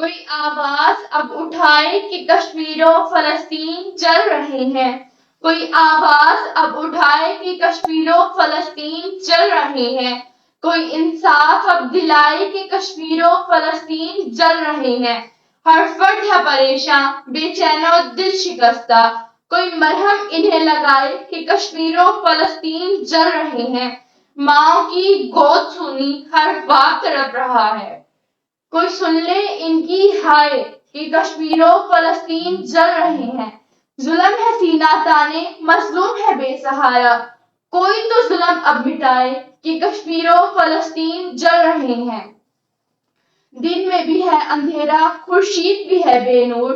کوئی آواز اب اٹھائے کہ کشمیر و فلسطین جل رہے ہیں، کوئی آواز اب اٹھائے کہ کشمیر و فلسطین جل رہے ہیں، کوئی انصاف اب دلائے کہ کشمیر و فلسطین جل رہے ہیں۔ ہر فرد ہے پریشان، بے چین و دل شکستہ، کوئی مرہم انہیں لگائے کہ کشمیر و فلسطین جل رہے ہیں۔ ماں کی گود سونی ہر باپ تڑپ رہا ہے، کوئی سن لے ان کی ہائے کہ کشمیر و فلسطین جل رہے ہیں۔ ظلم ہے سینہ تانے، مظلوم ہے بے سہارا، کوئی تو ظلم اب مٹائے کہ کشمیر و فلسطین جل رہے ہیں۔ دن میں بھی ہے اندھیرا، خورشید بھی ہے بے نور،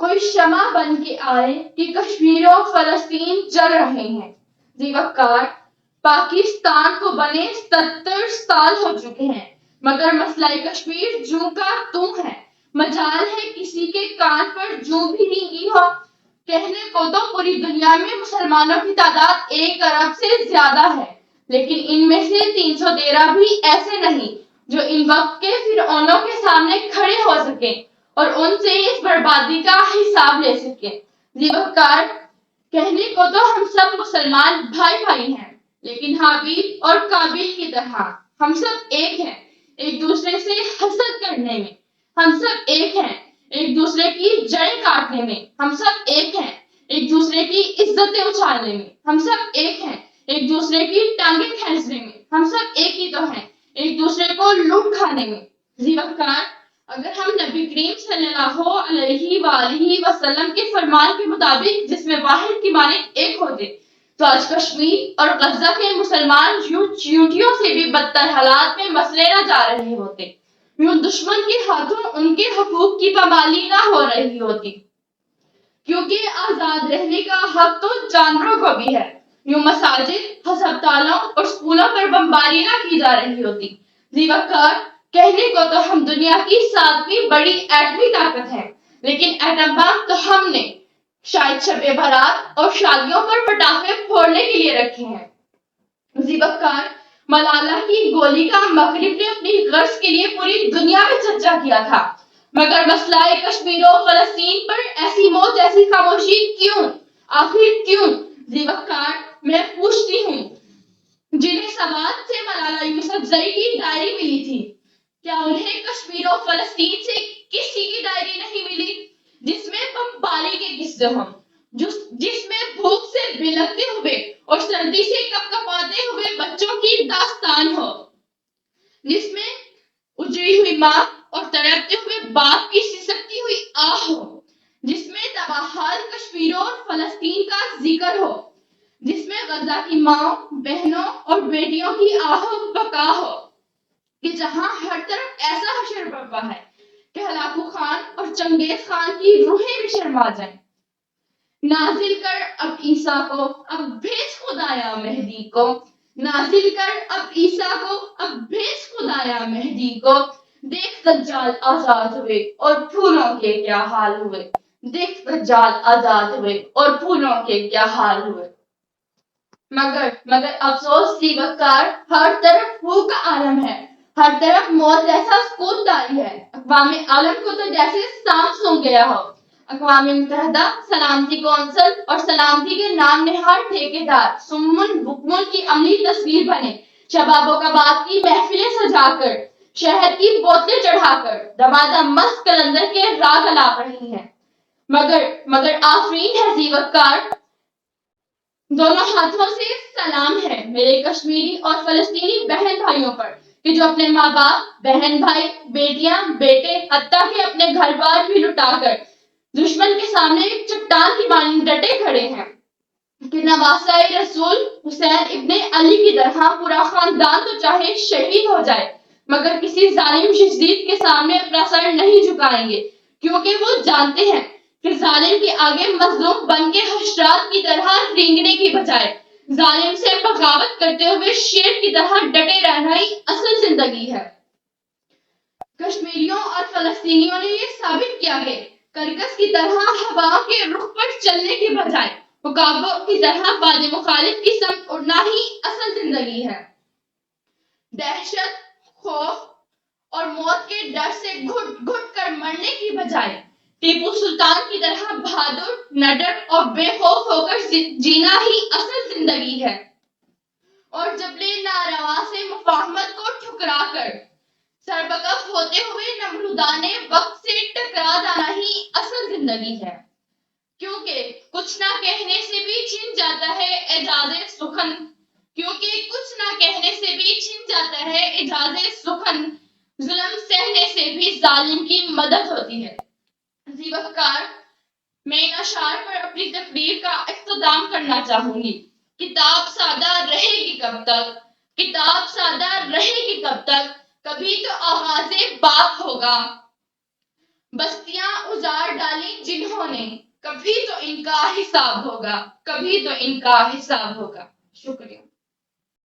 کوئی شمع بن کے آئے کہ کشمیر و فلسطین جل رہے ہیں۔ جی وقار، پاکستان کو بنے 77 سال ہو چکے ہیں، مگر مسئلہ کشمیر جوں کا توں ہے۔ مجال ہے کسی کے کان پر جوں بھی نہیں کی ہو۔ کہنے کو تو پوری دنیا میں مسلمانوں کی تعداد 1 ارب سے زیادہ ہے، لیکن ان میں سے 313 بھی ایسے نہیں جو ان وقت کے فرعونوں کے سامنے کھڑے ہو سکیں اور ان سے اس بربادی کا حساب لے سکیں۔ جی وقار، کہنے کو تو ہم سب مسلمان بھائی بھائی ہیں، لیکن حابیل اور قابیل کی طرح ہم سب ایک ہیں، ایک دوسرے سے حسد کرنے میں۔ ہم سب ایک ہیں، ایک دوسرے کی جڑیں کاٹنے میں۔ ہم سب ایک ہیں، ایک دوسرے کی عزتیں اچھالنے میں۔ ہم سب ایک ہیں، ایک دوسرے کی ٹانگیں کھینچنے میں۔ ہم سب ایک ہی تو ہیں، ایک دوسرے کو لوٹ کھانے میں۔ جی وقار، اگر ہم نبی کریم صلی اللہ علیہ وآلہ وسلم کے فرمان کے مطابق جس میں واحد کی مانند ایک ہوتے تو آج کشمیر اور غزہ کے مسلمان یوں چیونٹیوں سے بھی بدتر حالات میں مسلے نہ جا رہے ہوتے، یوں دشمن کے ہاتھوں ان کے حقوق کی پامالی نہ ہو رہی ہوتی، کیونکہ آزاد رہنے کا حق تو جانوروں کو بھی ہے، یوں مساجد، ہسپتالوں اور اسکولوں پر بمباری نہ کی جا رہی ہوتی۔ جی وقار، کہنے کو تو ہم دنیا کی 7ویں بڑی ایٹمی طاقت ہیں، لیکن ایٹم بم تو ہم نے شاید شب برات اور شادیوں پر پٹاخے پھوڑنے کے لیے رکھے ہیں۔ جی وقار، ملالہ کی گولی کا مغرب نے اپنی غرض کے لیے پوری دنیا میں چرچا کیا تھا، مگر مسئلہ کشمیر و فلسطین پر ایسی موت ایسی خاموشی کیوں؟ آخر کیوں؟ جی وقار، میں پوچھتی ہوں، جنہیں سوات سے ملالہ یوسفزئی کی ڈائری ملی تھی، کیا انہیں کشمیر و فلسطین سے کسی کی ڈائری نہیں ملی جس میں بمباری کے قصے ہوں، جس میں بھوک سے بلکتے ہوئے اور سردی سے کپکپاتے ہوئے بچوں کی داستان ہو، جس میں اجڑی ہوئی ماں اور تڑپتے ہوئے باپ کی سسکتی ہوئی آہ ہو، جس میں تباہال کشمیر اور فلسطین کا ذکر ہو، جس میں غزہ کی ماں، بہنوں اور بیٹیوں کی آہ و بکا ہو، کہ جہاں ہر طرف ایسا حشر برپا ہے کہ ہلاکو خان اور چنگیز خان کی روحیں بھی شرما جائیں۔ نازل کر اب عیسیٰ کو، اب بھیج خدایا مہدی کو، نازل کر اب عیسیٰ کو، اب بھیج خدایا مہدی کو، دیکھ دجال آزاد ہوئے اور پھولوں کے کیا حال ہوئے، دیکھ دجال آزاد ہوئے اور پھولوں کے کیا حال ہوئے۔ مگر افسوس سی وقار، ہر طرف خون کا عالم ہے، ہر طرف موت جیسا سکوت طاری ہے، اقوام عالم کو تو جیسے سانپ سونگ گیا ہو۔ اقوام متحدہ سلامتی کونسل اور سلامتی کے نام نہاد ٹھیکیدار سمن بکمن کی عملی تصویر بنے، شباب و کباب کی محفلیں سجا کر، شہد کی بوتلیں چڑھا کر دمادم مست کلندر کے راگ الاپ رہی ہیں۔ مگر آفرین ہے جی وقار، دونوں ہاتھوں سے سلام ہے میرے کشمیری اور فلسطینی بہن بھائیوں پر کہ جو اپنے ماں باپ، بہن بھائی، بیٹیاں، بیٹے، حتیٰ کہ اپنے گھر بار بھی لٹا کر دشمن کے سامنے ایک چٹان کی مانند ڈٹے کھڑے ہیں کہ نواسہ رسول حسین ابن علی کی طرح پورا خاندان تو چاہے شہید ہو جائے مگر کسی ظالم شدید کے سامنے اپنا سر نہیں جھکائیں گے، کیونکہ وہ جانتے ہیں کہ ظالم کے آگے مظلوم بن کے حشرات کی طرح رینگنے کی بجائے ظالم سے بغاوت کرتے ہوئے شیر کی طرح ڈٹے رہنا ہی اصل زندگی ہے۔ کشمیریوں اور فلسطینیوں نے یہ ثابت کیا ہے، کرکس کی طرح ہواؤں کے رخ پر چلنے کے بجائے عقابوں کی طرح باد مخالف کی سمت اڑنا ہی اصل زندگی ہے۔ دہشت، خوف اور موت کے ڈر سے گھٹ گھٹ کر مرنے کی بجائے ٹیپو سلطان کی طرح بہادر، نڈر اور بے خوف ہو کر جینا ہی اصل زندگی ہے، اور جبلِ ناروا سے مفاہمت کو ٹھکرا کر سربکف ہوتے ہوئے نمرودانِ وقت سے ٹکرا جانا ہی اصل زندگی ہے، کیونکہ کچھ نہ کہنے سے بھی چھن جاتا ہے اعجازِ سخن، ظلم سہنے سے بھی ظالم کی مدد ہوتی ہے۔ عزیز وقار، میں ان اشعار پر اپنی تقریر کا اختتام کرنا چاہوں گی۔ کتاب سادہ رہے گی کب تک، کتاب سادہ رہے گی کب تک، کبھی تو آغازِ بات ہوگا۔ بستیاں اجاڑ ڈالیں جنہوں نے، کبھی تو ان کا حساب ہوگا، کبھی تو ان کا حساب ہوگا۔ شکریہ۔